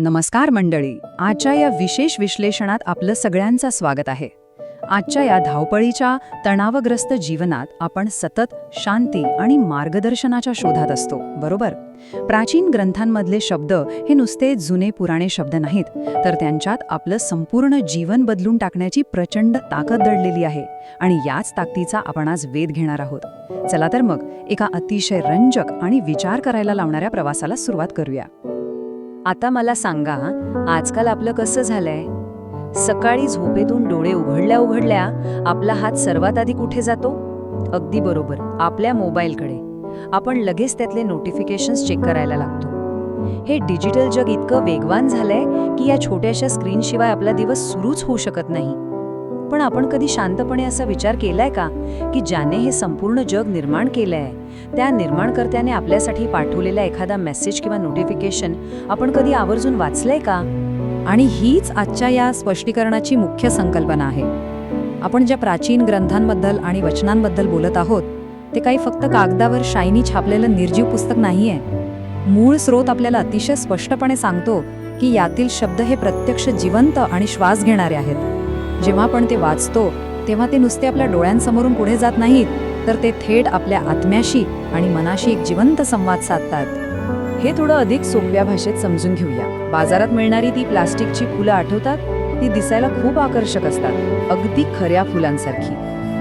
नमस्कार मंडळी, आजच्या या विशेष विश्लेषणात आपलं सगळ्यांचं स्वागत आहे. आजच्या या धावपळीच्या तणावग्रस्त जीवनात आपण सतत शांती आणि मार्गदर्शनाच्या शोधात असतो, बरोबर? प्राचीन ग्रंथांमधले शब्द हे नुसते जुने पुराणे शब्द नाहीत, तर त्यांच्यात आपलं संपूर्ण जीवन बदलून टाकण्याची प्रचंड ताकद दडलेली आहे. आणि याच ताकदीचा आपण आज वेध घेणार आहोत. चला तर मग एका अतिशय रंजक आणि विचार करायला लावणाऱ्या प्रवासाला सुरुवात करूया. आता मला सांगा, आजकाल आपलं कसं झालंय? सकाळी झोपेतून डोळे उघडल्या उघडल्या आपला हात सर्वात आधी कुठे जातो? अगदी बरोबर, आपल्या मोबाईलकडे. आपण लगेच त्यातले नोटिफिकेशन्स चेक करायला लागतो. हे डिजिटल जग इतकं वेगवान झालंय की या छोट्याशा स्क्रीनशिवाय आपला दिवस सुरूच होऊ शकत नाही. पण आपण कधी शांतपणे असा विचार केलाय का की ज्याने हे संपूर्ण जग निर्माण केलंय, त्या निर्माणकर्त्याने आपल्यासाठी पाठवलेला एखादा मेसेज किंवा नोटिफिकेशन आपण कधी आवर्जून वाचलंय का? आणि हीच आजच्या या स्पष्टीकरणाची मुख्य संकल्पना आहे. आपण ज्या प्राचीन ग्रंथांबद्दल आणि वचनांबद्दल बोलत आहोत ते काही फक्त कागदावर शाईनी छापलेलं निर्जीव पुस्तक नाहीये. मूळ स्रोत आपल्याला अतिशय स्पष्टपणे सांगतो की यातील शब्द हे प्रत्यक्ष जिवंत आणि श्वास घेणारे आहेत. जेव्हा आपण ते वाचतो तेव्हा ते नुसते आपल्या डोळ्यांसमोरून पुढे जात नाहीत, तर ते थेट आपल्या आत्म्याशी आणि मनाशी एक जिवंत संवाद साधतात. हे थोडं अधिक सोप्या भाषेत समजून घेऊया. बाजारात मिळणारी ती प्लास्टिकची फुलं आठवतात? ती दिसायला खूप आकर्षक असतात, अगदी खऱ्या फुलांसारखी.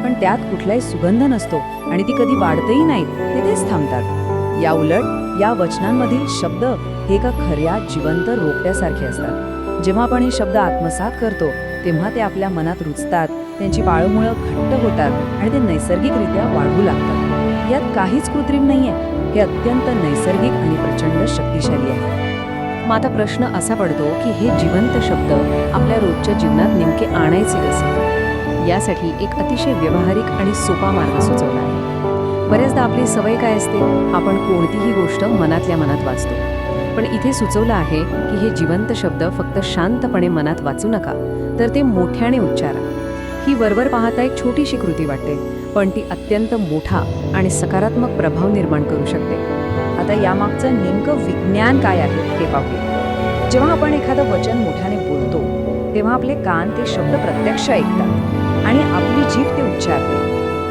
पण त्यात कुठलाही सुगंध नसतो आणि ती कधी वाढतही नाहीत, तिथेच थांबतात. या उलट या वचनांमधील शब्द हे एका खऱ्या जिवंत रोपट्यासारखे असतात. जेव्हा आपण हे शब्द आत्मसात करतो तेव्हा ते आपल्या मनात रुजतात, त्यांची पाळमुळं घट्ट होतात आणि ते नैसर्गिकरित्या वाढू लागतात. यात काहीच कृत्रिम नाहीये, हे अत्यंत नैसर्गिक आणि प्रचंड शक्तिशाली आहे. मग आता प्रश्न असा पडतो की हे जिवंत शब्द आपल्या रोजच्या जीवनात नेमके आणायचे कसे? यासाठी एक अतिशय व्यावहारिक आणि सोपा मार्ग सुचवला आहे. बऱ्याचदा आपली सवय काय असते, आपण कोणतीही गोष्ट मनातल्या मनात वाचतो. पण इथे सुचवलं आहे की हे जिवंत शब्द फक्त शांतपणे मनात वाचू नका, तर ते मोठ्याने उच्चारा. ही वरवर पाहता एक छोटीशी कृती वाटते, पण ती अत्यंत मोठा आणि सकारात्मक प्रभाव निर्माण करू शकते. आता यामागचं नेमकं विज्ञान काय आहे हे पाहूया. जेव्हा आपण एखादं वचन मोठ्याने बोलतो तेव्हा आपले कान ते शब्द प्रत्यक्ष ऐकतात आणि आपली जीभ ते उच्चारते.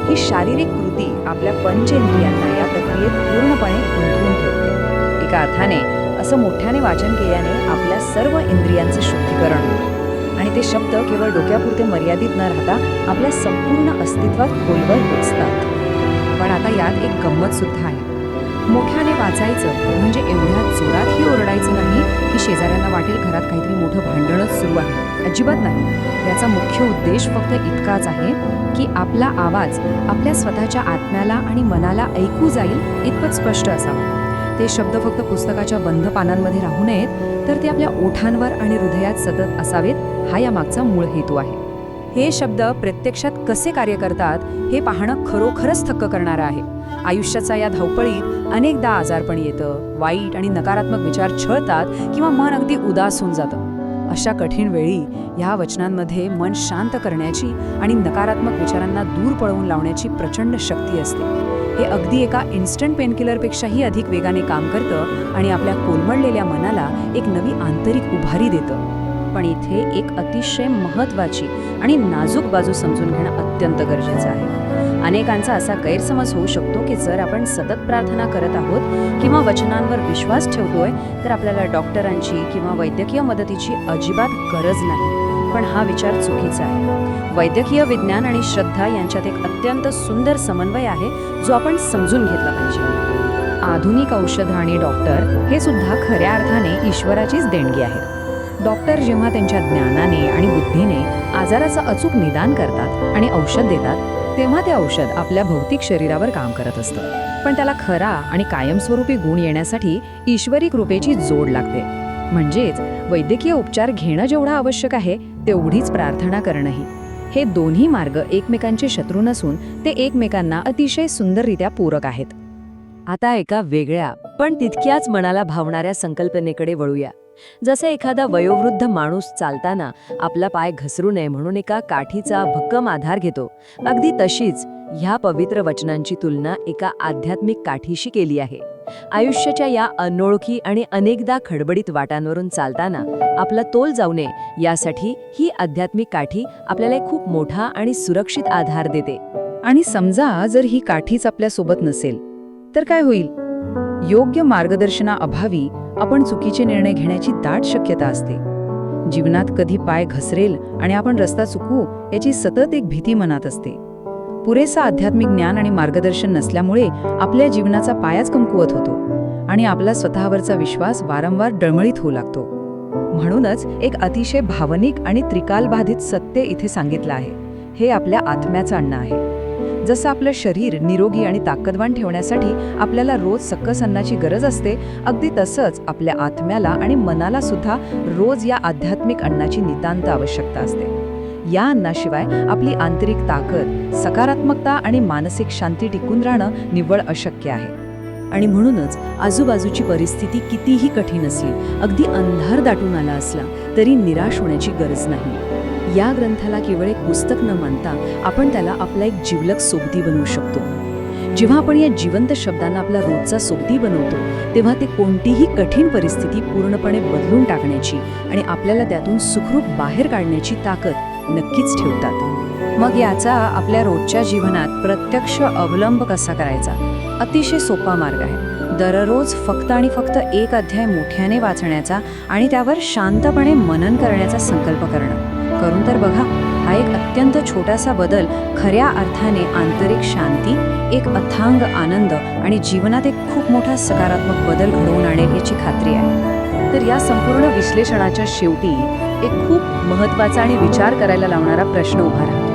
ही शारीरिक कृती आपल्या पंचेंद्रियांना या प्रक्रियेत पूर्णपणे गुंतवून ठेवते. एका अर्थाने असं मोठ्याने वाचन केल्याने आपल्या सर्व इंद्रियांचे शुद्धीकरण होते आणि ते शब्द केवळ डोक्यापुरते मर्यादित न राहता आपल्या संपूर्ण अस्तित्वात खोलवर पोचतात. पण आता यात एक गंमत सुद्धा आहे. मोठ्याने वाचायचं म्हणजे एवढ्या जोरातही ओरडायचं नाही की शेजाऱ्यांना वाटेल घरात काहीतरी मोठं भांडणच सुरू आहे. अजिबात नाही. याचा मुख्य उद्देश फक्त इतकाच आहे की आपला आवाज आपल्या स्वतःच्या आत्म्याला आणि मनाला ऐकू जाईल इतपत स्पष्ट असावा. ते शब्द फक्त पुस्तकाच्या बंद पानांमध्ये राहू नयेत, तर ते आपल्या ओठांवर आणि हृदयात सतत असावेत, हा यामागचा मूळ हेतू आहे. हे शब्द प्रत्यक्षात कसे कार्य करतात हे पाहणं खरोखरच थक्क करणारं आहे. आयुष्याचा या धावपळीत अनेकदा आजारपण येतं, वाईट आणि नकारात्मक विचार छळतात किंवा मन अगदी उदास होऊन जातं. अशा कठीण वेळी ह्या वचनांमध्ये मन शांत करण्याची आणि नकारात्मक विचारांना दूर पळवून लावण्याची प्रचंड शक्ती असते. हे अगदी एका इन्स्टंट पेनकिलरपेक्षाही अधिक वेगाने काम करतं आणि आपल्या कोलमडलेल्या मनाला एक नवी आंतरिक उभारी देतं. पण इथे एक अतिशय महत्त्वाची आणि नाजूक बाजू समजून घेणं अत्यंत गरजेचं आहे. अनेकांचा असा गैरसमज होऊ शकतो की जर आपण सतत प्रार्थना करत आहोत किंवा वचनांवर विश्वास ठेवतोय तर आपल्याला डॉक्टरांची किंवा वैद्यकीय मदतीची अजिबात गरज नाही. पण हा विचार चुकीचा आहे. वैद्यकीय विज्ञान आणि श्रद्धा यांच्यात एक अत्यंत सुंदर समन्वय आहे जो आपण समजून घेतला पाहिजे. आधुनिक औषध आणि डॉक्टर हे सुद्धा खऱ्या अर्थाने ईश्वराचीच देणगी आहे. डॉक्टर जेव्हा त्यांच्या ज्ञानाने आणि बुद्धीने आजाराचं अचूक निदान करतात आणि औषध देतात तेव्हा ते औषध आपल्या भौतिक शरीरावर काम करत असतं. पण त्याला खरा आणि कायमस्वरूपी गुण येण्यासाठी ईश्वरी कृपेची जोड लागते. म्हणजेच वैद्यकीय उपचार घेणं जेवढं आवश्यक आहे तेवढीच प्रार्थना करणंही. हे दोन्ही मार्ग एकमेकांचे शत्रू नसून ते एकमेकांना अतिशय सुंदररित्या पूरक आहेत. आता एका वेगळ्या पण तितक्याच मनाला भावणाऱ्या संकल्पनेकडे वळूया. जसे एखादा वयोवृद्ध माणूस चालताना आपला पाय घसरू नये म्हणून एका काठीचा भक्कम आधार घेतो, अगदी तशीच ह्या पवित्र वचनांची तुलना एका आध्यात्मिक काठीशी केली आहे. आयुष्याच्या या अनोळखी आणि अनेकदा खडबडीत वाटांवरून चालताना आपला तोल जाऊ नये यासाठी ही आध्यात्मिक काठी आपल्याला एक खूप मोठा आणि सुरक्षित आधार देते. आणि समजा जर ही काठीच आपल्यासोबत नसेल तर काय होईल? योग्य मार्गदर्शनाअभावी आपण चुकीचे निर्णय घेण्याची दाट शक्यता असते. जीवनात कधी पाय घसरेल आणि आपण रस्ता चुकवू याची सतत एक भीती मनात असते. पुरेसा आध्यात्मिक ज्ञान आणि मार्गदर्शन नसल्यामुळे आपल्या जीवनाचा पायाच कमकुवत होतो आणि आपला स्वतःवरचा विश्वास वारंवार डळमळीत होऊ लागतो. म्हणूनच एक अतिशय भावनिक आणि त्रिकालबाधित सत्य इथे सांगितलं आहे. हे आपल्या आत्म्याचं अन्न आहे. जसं आपलं शरीर निरोगी आणि ताकदवान ठेवण्यासाठी आपल्याला रोज सकस अन्नाची गरज असते, अगदी तसंच आपल्या आत्म्याला आणि मनाला सुद्धा रोज या आध्यात्मिक अन्नाची नितांत आवश्यकता असते. या अन्नाशिवाय आपली आंतरिक ताकद, सकारात्मकता आणि मानसिक शांती टिकून राहणं निव्वळ अशक्य आहे. आणि म्हणूनच आजूबाजूची परिस्थिती कितीही कठीण असली, अगदी अंधार दाटून आला असला तरी निराश होण्याची गरज नाही. या ग्रंथाला केवळ एक पुस्तक न मानता आपण त्याला आपला एक जिवलग सोबती बनवू शकतो. जेव्हा आपण या जिवंत शब्दांना आपला रोजचा सोबती बनवतो तेव्हा ते कोणतीही कठीण परिस्थिती पूर्णपणे बदलून टाकण्याची आणि आपल्याला त्यातून सुखरूप बाहेर काढण्याची ताकद नक्कीच ठेवतात. मग याचा आपल्या रोजच्या जीवनात प्रत्यक्ष अवलंब कसा करायचा? अतिशय सोपा मार्ग आहे. दररोज फक्त आणि फक्त एक अध्याय मोठ्याने वाचण्याचा आणि त्यावर शांतपणे मनन करण्याचा संकल्प करणं. करून तर बघा. हा एक अत्यंत छोटासा बदल खऱ्या अर्थाने आंतरिक शांती, एक अथांग आनंद आणि जीवनात एक खूप मोठा सकारात्मक बदल घडवून आणेल याची खात्री आहे. तर या संपूर्ण विश्लेषणाच्या शेवटी एक खूप महत्त्वाचा आणि विचार करायला लावणारा प्रश्न उभा राहतो.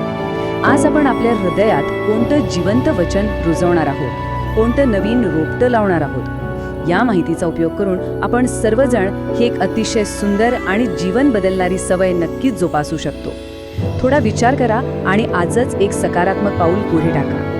आज आपण आपल्या हृदयात कोणतं जिवंत वचन रुजवणार आहोत? कोणतं नवीन रोपटं लावणार आहोत? या माहितीचा उपयोग करून आपण सर्वजण ही एक अतिशय सुंदर आणि जीवन बदलणारी सवय नक्कीच जोपासू शकतो. थोडा विचार करा आणि आजच एक सकारात्मक पाऊल पुढे टाका.